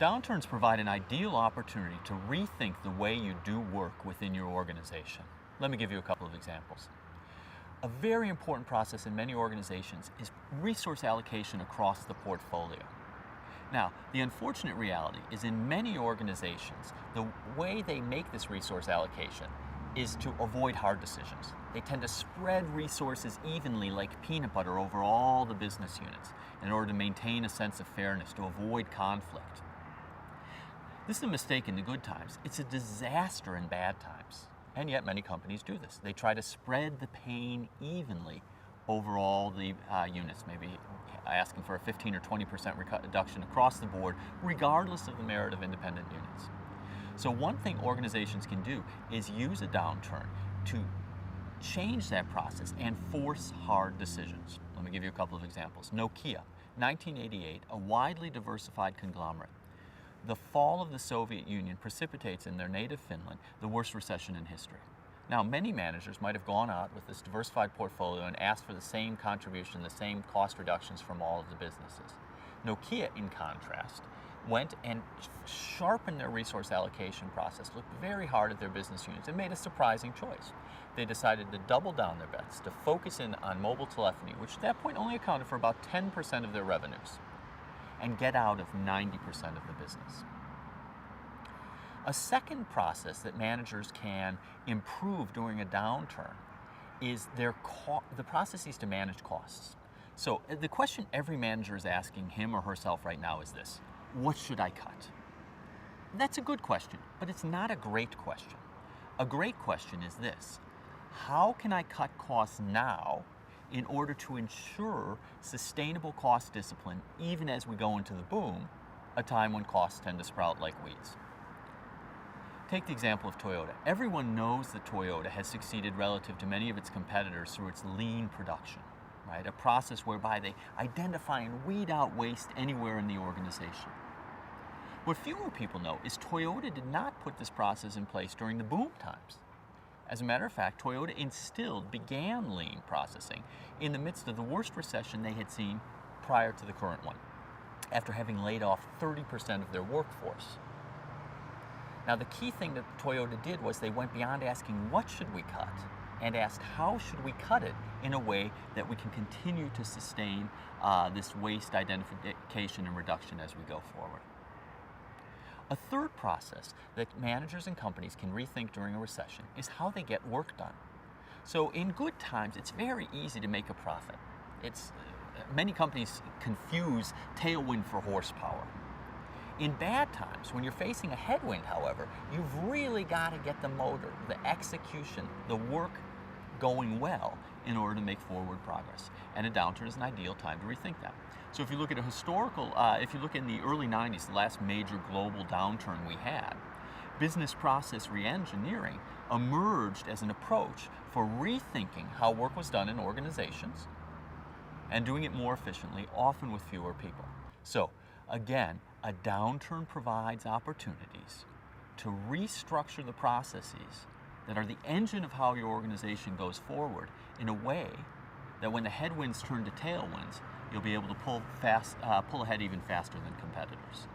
Downturns provide an ideal opportunity to rethink the way you do work within your organization. Let me give you a couple of examples. A very important process in many organizations is resource allocation across the portfolio. Now, the unfortunate reality is in many organizations, the way they make this resource allocation is to avoid hard decisions. They tend to spread resources evenly like peanut butter over all the business units in order to maintain a sense of fairness, to avoid conflict. This is a mistake in the good times. It's a disaster in bad times. And yet many companies do this. They try to spread the pain evenly over all the units, maybe asking for a 15 or 20% reduction across the board, regardless of the merit of independent units. So one thing organizations can do is use a downturn to change that process and force hard decisions. Let me give you a couple of examples. Nokia, 1988, a widely diversified conglomerate. The fall of the Soviet Union precipitates in their native Finland the worst recession in history. Now, many managers might have gone out with this diversified portfolio and asked for the same contribution, the same cost reductions from all of the businesses. Nokia, in contrast, went and sharpened their resource allocation process, looked very hard at their business units, and made a surprising choice. They decided to double down their bets, to focus in on mobile telephony, which at that point only accounted for about 10% of their revenues, and get out of 90% of the business. A second process that managers can improve during a downturn is the processes to manage costs. So the question every manager is asking him or herself right now is this: what should I cut? That's a good question, but it's not a great question. A great question is this: how can I cut costs now in order to ensure sustainable cost discipline even as we go into the boom, a time when costs tend to sprout like weeds? Take the example of Toyota. Everyone knows that Toyota has succeeded relative to many of its competitors through its lean production, right? A process whereby they identify and weed out waste anywhere in the organization. What fewer people know is Toyota did not put this process in place during the boom times. As a matter of fact, Toyota began lean processing in the midst of the worst recession they had seen prior to the current one, after having laid off 30% of their workforce. Now, the key thing that Toyota did was they went beyond asking what should we cut and asked how should we cut it in a way that we can continue to sustain this waste identification and reduction as we go forward. A third process that managers and companies can rethink during a recession is how they get work done. So in good times, it's very easy to make a profit. Many companies confuse tailwind for horsepower. In bad times, when you're facing a headwind, however, you've really got to get the motor, the execution, the work going well in order to make forward progress. And a downturn is an ideal time to rethink that. So if you look at if you look in the early 90s, the last major global downturn we had, business process reengineering emerged as an approach for rethinking how work was done in organizations and doing it more efficiently, often with fewer people. So again, a downturn provides opportunities to restructure the processes that are the engine of how your organization goes forward in a way that when the headwinds turn to tailwinds, you'll be able to pull ahead even faster than competitors.